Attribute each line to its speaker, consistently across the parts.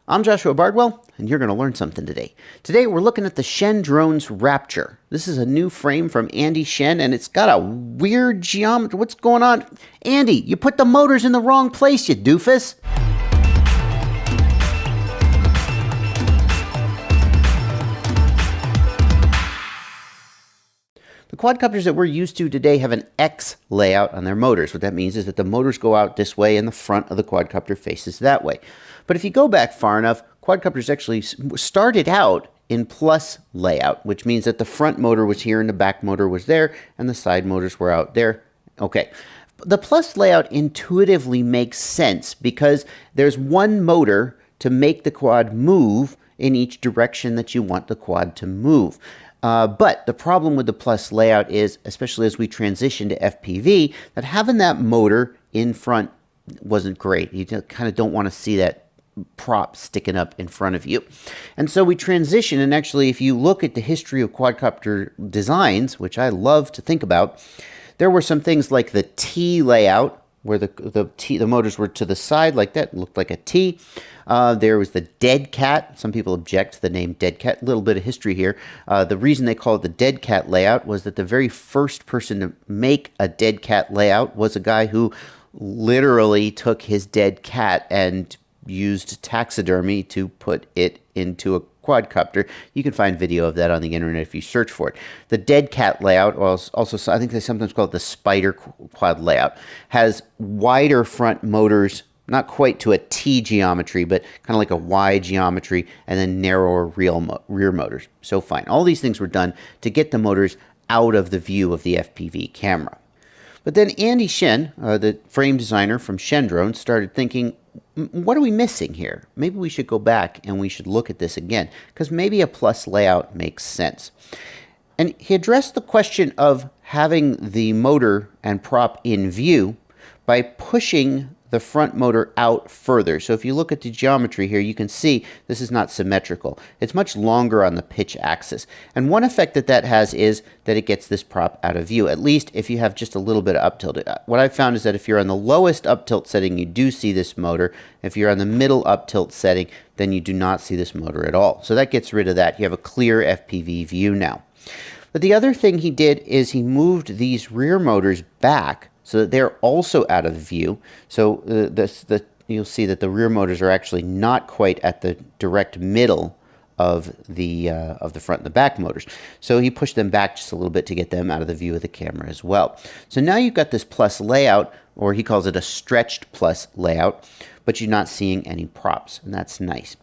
Speaker 1: I'm Joshua Bardwell, and you're going to learn something today. Today, we're looking at the Shendrones Rapture. This is a new frame from Andy Shen, and it's got a weird geometry. What's going on? Andy, you put the motors in the wrong place, you doofus. The quadcopters that we're used to today have an X layout on their motors. What that means is that the motors go out this way and the front of the quadcopter faces that way. But if you go back far enough, quadcopters actually started out in plus layout, which means that the front motor was here and the back motor was there and the side motors were out there. Okay. The plus layout intuitively makes sense because there's one motor to make the quad move in each direction that you want the quad to move. But the problem with the plus layout is, especially as we transition to FPV, that having that motor in front wasn't great. You kind of don't want to see that prop sticking up in front of you. And so we transition, and actually if you look at the history of quadcopter designs, which I love to think about, there were some things like the T layout, where the motors were to the side like that, looked like a T. There was the dead cat. Some people object to the name dead cat. A little bit of history here. The reason they call it the dead cat layout was that the very first person to make a dead cat layout was a guy who literally took his dead cat and used taxidermy to put it into a quadcopter. You can find video of that on the internet if you search for it. The dead cat layout, also I think they sometimes call it the spider quad layout, has wider front motors, not quite to a T geometry, but kind of like a Y geometry, and then narrower rear motors. So fine. All these things were done to get the motors out of the view of the FPV camera. But then Andy Shen, the frame designer from Shendrones, started thinking, what are we missing here? Maybe we should go back and we should look at this again, because maybe a plus layout makes sense. And he addressed the question of having the motor and prop in view by pushing the front motor out further. So if you look at the geometry here, you can see this is not symmetrical. It's much longer on the pitch axis. And one effect that has is that it gets this prop out of view, at least if you have just a little bit of up tilt. What I've found is that if you're on the lowest up tilt setting, you do see this motor. If you're on the middle up tilt setting, then you do not see this motor at all. So that gets rid of that. You have a clear FPV view now. But the other thing he did is he moved these rear motors back so that they're also out of view. So you'll see that the rear motors are actually not quite at the direct middle of the front and the back motors. So he pushed them back just a little bit to get them out of the view of the camera as well. So now you've got this plus layout, or he calls it a stretched plus layout, but you're not seeing any props, and that's nice.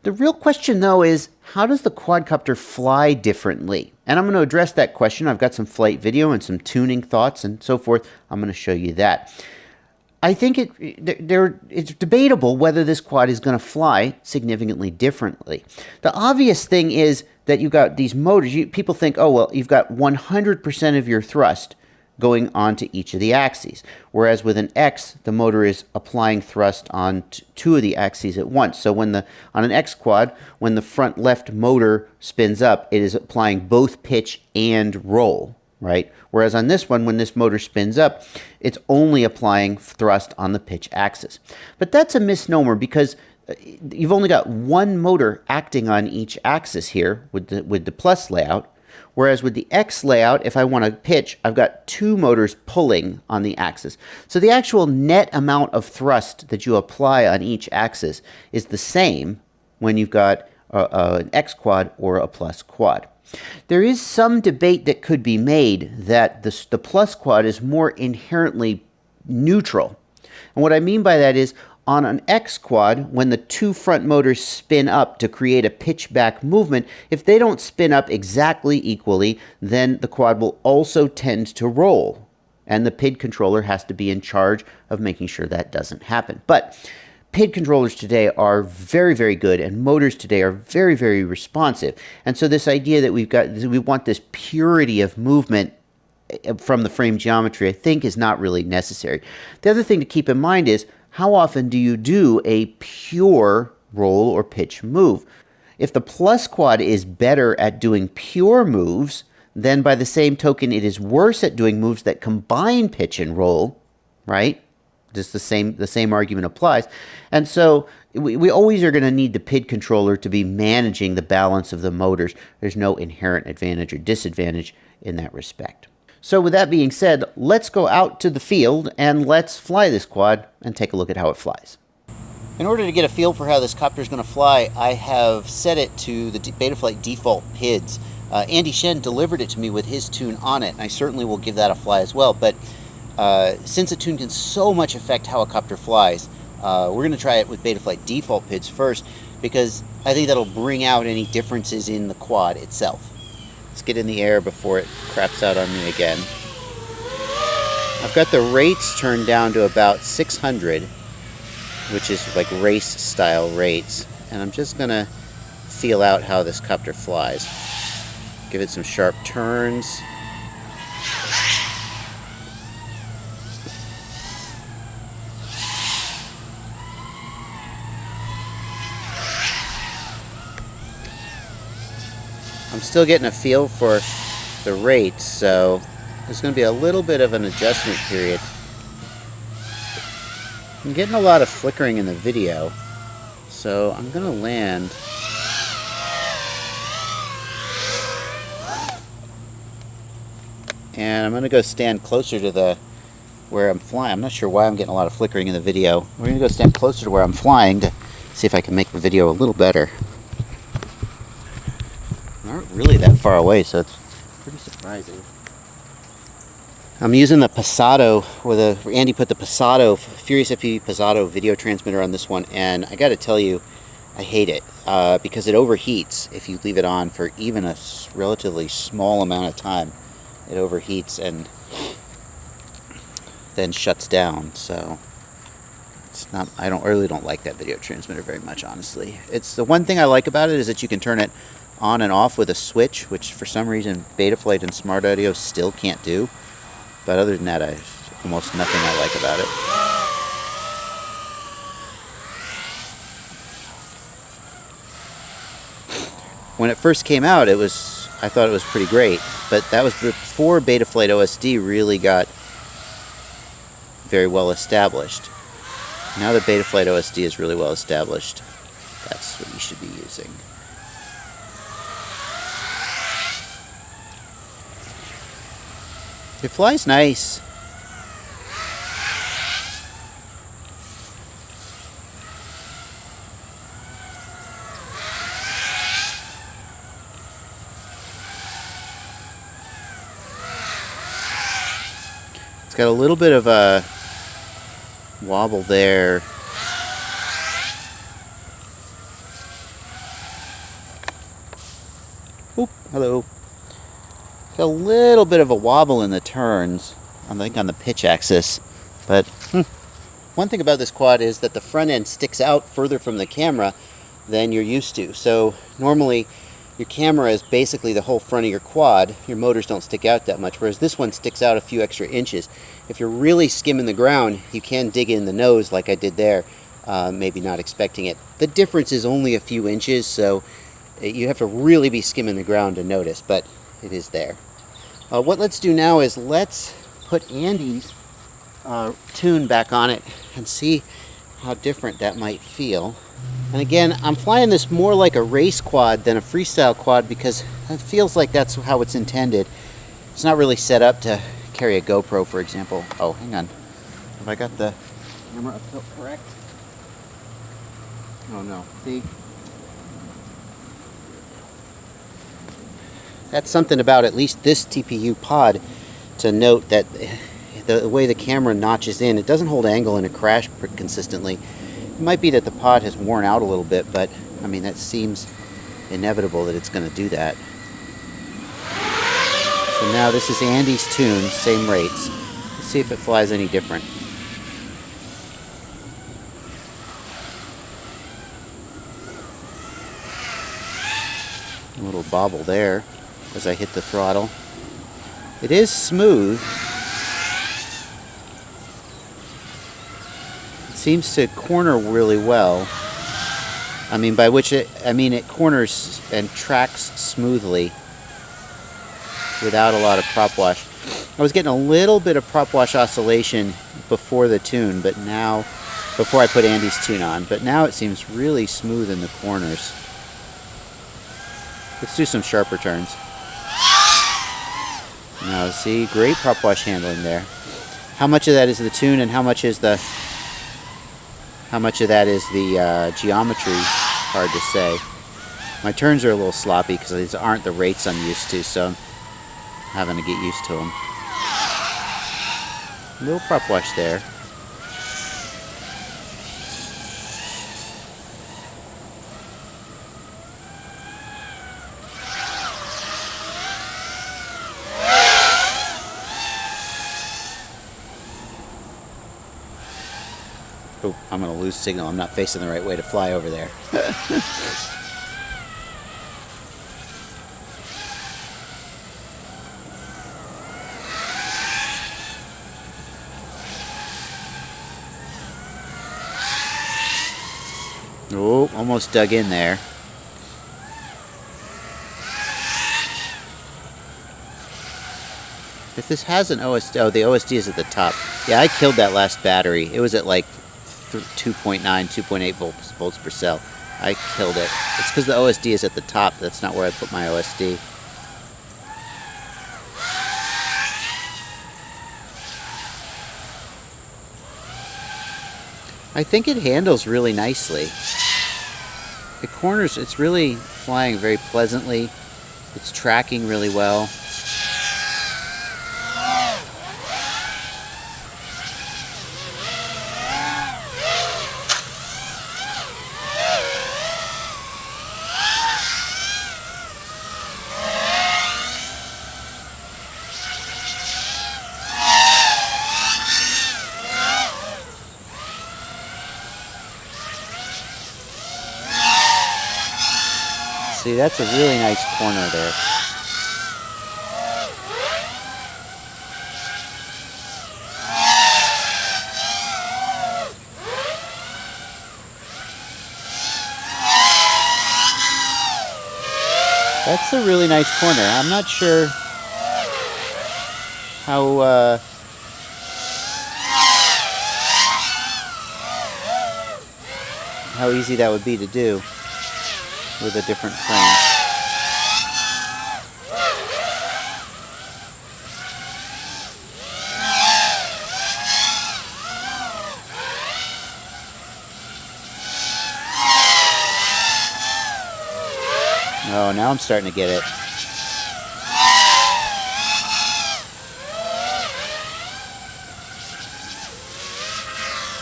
Speaker 1: The real question, though, is how does the quadcopter fly differently? And I'm going to address that question. I've got some flight video and some tuning thoughts and so forth. I'm going to show you that. I think it's debatable whether this quad is going to fly significantly differently. The obvious thing is that you've got these motors. People think, oh, well, you've got 100% of your thrust going onto each of the axes. Whereas with an X, the motor is applying thrust on two of the axes at once. So on an X quad, when the front left motor spins up, it is applying both pitch and roll, right? Whereas on this one, when this motor spins up, it's only applying thrust on the pitch axis. But that's a misnomer because you've only got one motor acting on each axis here with the plus layout. Whereas with the X layout, if I want to pitch, I've got two motors pulling on the axis. So the actual net amount of thrust that you apply on each axis is the same when you've got an X quad or a plus quad. There is some debate that could be made that the plus quad is more inherently neutral. And what I mean by that is, on an X quad, when the two front motors spin up to create a pitch back movement, if they don't spin up exactly equally, then the quad will also tend to roll. And the PID controller has to be in charge of making sure that doesn't happen. But PID controllers today are very, very good, and motors today are very, very responsive. And so this idea that we want this purity of movement from the frame geometry, I think is not really necessary. The other thing to keep in mind is, how often do you do a pure roll or pitch move? If the plus quad is better at doing pure moves, then by the same token, it is worse at doing moves that combine pitch and roll, right? Just the same argument applies. And so we always are going to need the PID controller to be managing the balance of the motors. There's no inherent advantage or disadvantage in that respect. So with that being said, let's go out to the field and let's fly this quad and take a look at how it flies. In order to get a feel for how this copter is going to fly, I have set it to the Betaflight default PIDs. Andy Shen delivered it to me with his tune on it, and I certainly will give that a fly as well. But since a tune can so much affect how a copter flies, we're going to try it with Betaflight default PIDs first, because I think that'll bring out any differences in the quad itself. Let's get in the air before it craps out on me again. I've got the rates turned down to about 600, which is like race style rates, and I'm just going to feel out how this copter flies. Give it some sharp turns. I'm still getting a feel for the rates, so there's going to be a little bit of an adjustment period. I'm getting a lot of flickering in the video, so I'm going to land. And I'm going to go stand closer to where I'm flying. I'm not sure why I'm getting a lot of flickering in the video. We're going to go stand closer to where I'm flying to see if I can make the video a little better. Not really that far away, so it's pretty surprising. I'm using the Passato, Andy put the Passato, Furious FPV Passato video transmitter on this one, and I got to tell you, I hate it because it overheats if you leave it on for even a relatively small amount of time. It overheats and then shuts down, so it's not. I really don't like that video transmitter very much, honestly. It's the one thing I like about it is that you can turn it on and off with a switch, which for some reason Betaflight and Smart Audio still can't do. But other than that, almost nothing I like about it. When it first came out, I thought it was pretty great, but that was before Betaflight OSD really got very well established. Now that Betaflight OSD is really well established, that's what you should be using. It flies nice. It's got a little bit of a wobble there. Oop, hello. Got a little bit of a wobble in the turns, I think on the pitch axis, but one thing about this quad is that the front end sticks out further from the camera than you're used to. So normally your camera is basically the whole front of your quad. Your motors don't stick out that much, whereas this one sticks out a few extra inches. If you're really skimming the ground, you can dig in the nose like I did there, maybe not expecting it. The difference is only a few inches, so you have to really be skimming the ground to notice, but it is there. What let's do now is let's put Andy's tune back on it and see how different that might feel. And again, I'm flying this more like a race quad than a freestyle quad because it feels like that's how it's intended. It's not really set up to carry a GoPro, for example. Oh, hang on. Have I got the camera up tilt correct? Oh no. See? That's something about at least this TPU pod to note that the way the camera notches in, it doesn't hold angle and it crashes consistently. It might be that the pod has worn out a little bit, but I mean, that seems inevitable that it's going to do that. So now this is Andy's tune, same rates. Let's see if it flies any different. A little bobble there as I hit the throttle. It is smooth. It seems to corner really well. I mean, by which it corners and tracks smoothly without a lot of prop wash. I was getting a little bit of prop wash oscillation before the tune, but now, before I put Andy's tune on, but now it seems really smooth in the corners. Let's do some sharper turns. Now, see, great prop wash handling there. How much of that is the tune, and how much of that is the geometry? Hard to say. My turns are a little sloppy because these aren't the rates I'm used to, so I'm having to get used to them. A little prop wash there. Oh, I'm going to lose signal. I'm not facing the right way to fly over there. Oh, almost dug in there. If this has an OSD, oh, the OSD is at the top. Yeah, I killed that last battery. It was at like 2.9, 2.8 volts per cell. I killed it. It's because the OSD is at the top. That's not where I put my OSD. I think it handles really nicely. The corners, it's really flying very pleasantly. It's tracking really well. See, that's a really nice corner there. That's a really nice corner. I'm not sure how easy that would be to do with a different frame. Oh, now I'm starting to get it.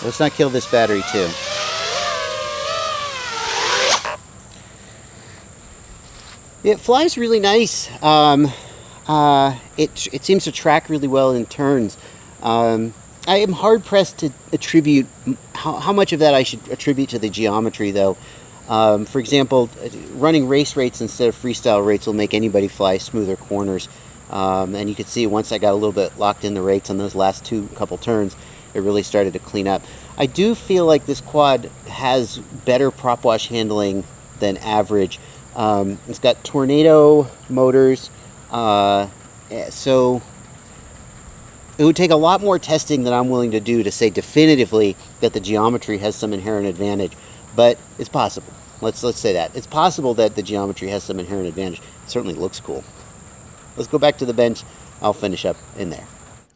Speaker 1: Let's not kill this battery too. It flies really nice. It seems to track really well in turns. I am hard pressed to attribute how much of that I should attribute to the geometry, though. For example, running race rates instead of freestyle rates will make anybody fly smoother corners. And you can see once I got a little bit locked in the rates on those last couple turns, it really started to clean up. I do feel like this quad has better prop wash handling than average. It's got tornado motors, so it would take a lot more testing than I'm willing to do to say definitively that the geometry has some inherent advantage, but it's possible. Let's say that. It's possible that the geometry has some inherent advantage. It certainly looks cool. Let's go back to the bench. I'll finish up in there.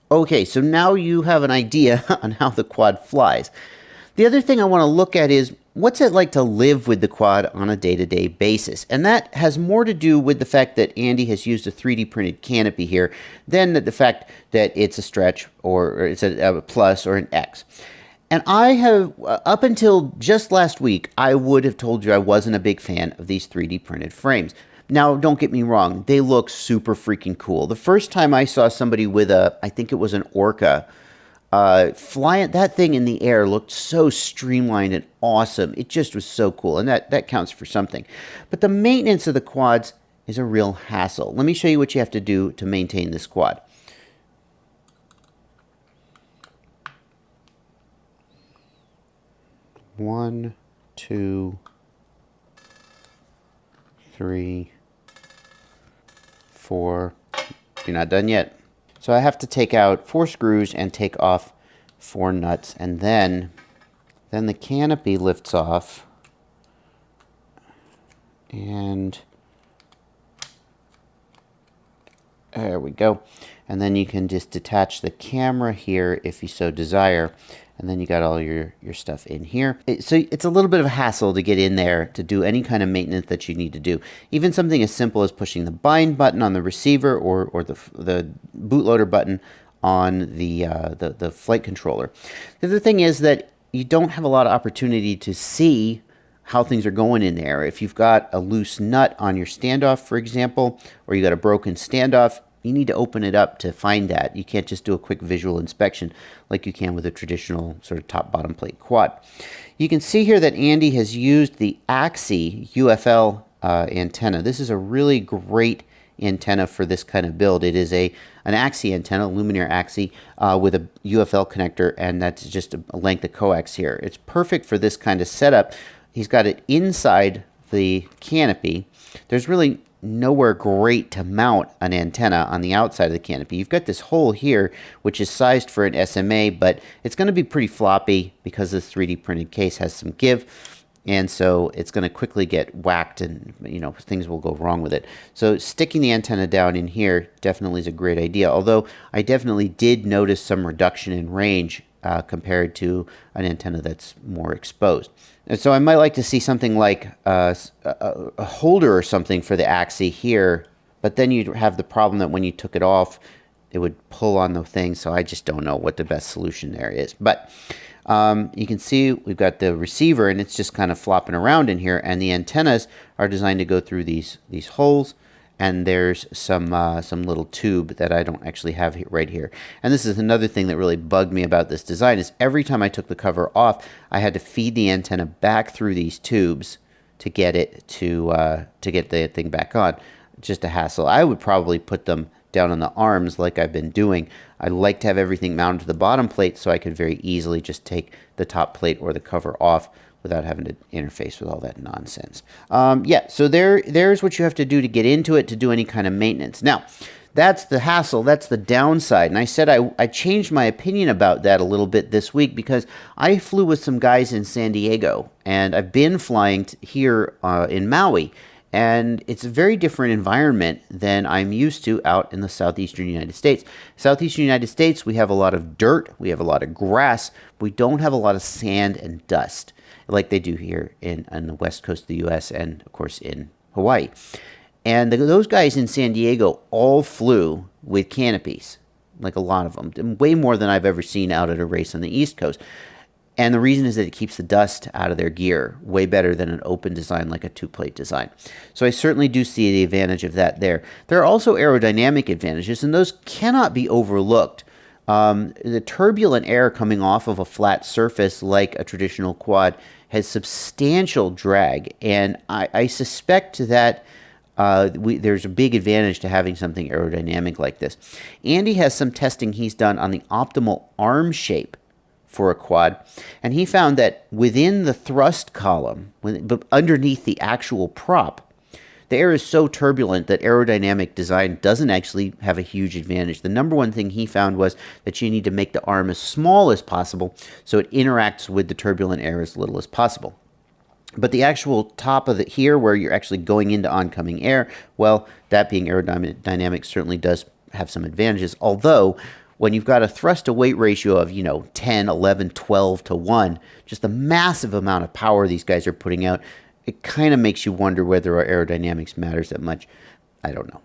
Speaker 1: Okay, so now you have an idea on how the quad flies. The other thing I want to look at is what's it like to live with the quad on a day-to-day basis? And that has more to do with the fact that Andy has used a 3D printed canopy here than the fact that it's a stretch or it's a plus or an X. And I have, up until just last week, I would have told you I wasn't a big fan of these 3D printed frames. Now, don't get me wrong, they look super freaking cool. The first time I saw somebody with I think it was an Orca, flying that thing in the air looked so streamlined and awesome. It just was so cool, and that counts for something. But the maintenance of the quads is a real hassle. Let me show you what you have to do to maintain this quad. One, two, three, four. You're not done yet. So I have to take out 4 screws and take off 4 nuts, and then the canopy lifts off, and there we go. And then you can just detach the camera here if you so desire. And then you got all your stuff in here. So it's a little bit of a hassle to get in there to do any kind of maintenance that you need to do. Even something as simple as pushing the bind button on the receiver or the bootloader button on the flight controller. The other thing is that you don't have a lot of opportunity to see how things are going in there. If you've got a loose nut on your standoff, for example, or you got a broken standoff, you need to open it up to find that. You can't just do a quick visual inspection like you can with a traditional sort of top-bottom plate quad. You can see here that Andy has used the AXI UFL antenna. This is a really great antenna for this kind of build. It is an AXI antenna, luminaire AXI, with a UFL connector, and that's just a length of coax here. It's perfect for this kind of setup. He's got it inside the canopy. There's really nowhere great to mount an antenna on the outside of the canopy. You've got this hole here, which is sized for an SMA, but it's going to be pretty floppy because this 3D printed case has some give, and so it's going to quickly get whacked, and things will go wrong with it. So sticking the antenna down in here definitely is a great idea, although I definitely did notice some reduction in range compared to an antenna that's more exposed. And so I might like to see something like a holder or something for the AXI here, but then you'd have the problem that when you took it off, it would pull on the thing, so I just don't know what the best solution there is. But you can see we've got the receiver, and it's just kind of flopping around in here, and the antennas are designed to go through these holes, and there's some little tube that I don't actually have right here. And this is another thing that really bugged me about this design, is every time I took the cover off, I had to feed the antenna back through these tubes to get it to get the thing back on. Just a hassle. I would probably put them down on the arms like I've been doing. I like to have everything mounted to the bottom plate so I could very easily just take the top plate or the cover off without having to interface with all that nonsense. Yeah, so there's what you have to do to get into it to do any kind of maintenance. Now, that's the hassle, that's the downside. And I said I changed my opinion about that a little bit this week because I flew with some guys in San Diego, and I've been flying here in Maui. And it's a very different environment than I'm used to out in the southeastern United States. Southeastern United States, we have a lot of dirt, we have a lot of grass, we don't have a lot of sand and dust like they do here on the west coast of the U.S. and, of course, in Hawaii. And those guys in San Diego all flew with canopies, like a lot of them, way more than I've ever seen out at a race on the East Coast. And the reason is that it keeps the dust out of their gear way better than an open design like a two-plate design. So I certainly do see the advantage of that there. There are also aerodynamic advantages, and those cannot be overlooked. The turbulent air coming off of a flat surface like a traditional quad has substantial drag, and I suspect that there's a big advantage to having something aerodynamic like this. Andy has some testing he's done on the optimal arm shape for a quad, and he found that within the thrust column, but underneath the actual prop, the air is so turbulent that aerodynamic design doesn't actually have a huge advantage. The number one thing he found was that you need to make the arm as small as possible so it interacts with the turbulent air as little as possible. But the actual top of it here, where you're actually going into oncoming air, well, that being aerodynamic certainly does have some advantages, although when you've got a thrust to weight ratio of, 10, 11, 12 to 1, just a massive amount of power these guys are putting out, it kind of makes you wonder whether our aerodynamics matters that much. I don't know.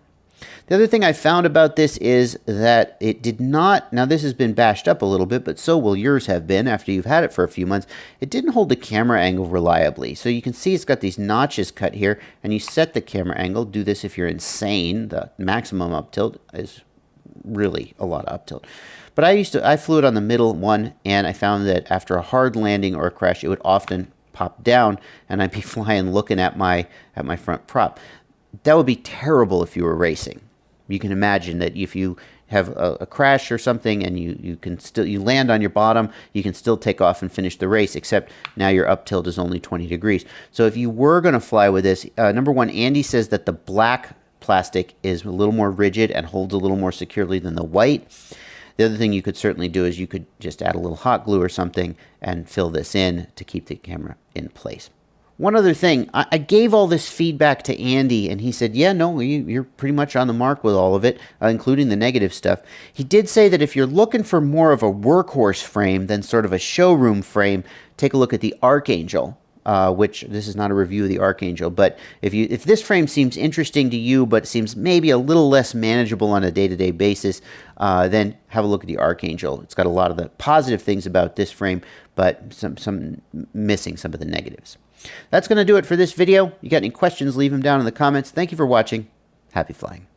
Speaker 1: The other thing I found about this is that it did not, now this has been bashed up a little bit, but so will yours have been after you've had it for a few months, it didn't hold the camera angle reliably. So you can see it's got these notches cut here, and you set the camera angle. Do this if you're insane. The maximum up tilt is really a lot of up tilt. But I flew it on the middle one, and I found that after a hard landing or a crash, it would often pop down, and I'd be flying looking at my front prop. That would be terrible if you were racing. You can imagine that if you have a crash or something and you land on your bottom, you can still take off and finish the race, except now your up tilt is only 20 degrees. So if you were going to fly with this, number one, Andy says that the black plastic is a little more rigid and holds a little more securely than the white. The other thing you could certainly do is you could just add a little hot glue or something and fill this in to keep the camera in place. One other thing, I gave all this feedback to Andy, and he said, yeah, no, you're pretty much on the mark with all of it, including the negative stuff. He did say that if you're looking for more of a workhorse frame than sort of a showroom frame, take a look at the Archangel, which this is not a review of the Archangel, but if this frame seems interesting to you but seems maybe a little less manageable on a day-to-day basis, then have a look at the Archangel. It's got a lot of the positive things about this frame, but some missing some of the negatives. That's going to do it for this video. You got any questions, leave them down in the comments. Thank you for watching. Happy flying.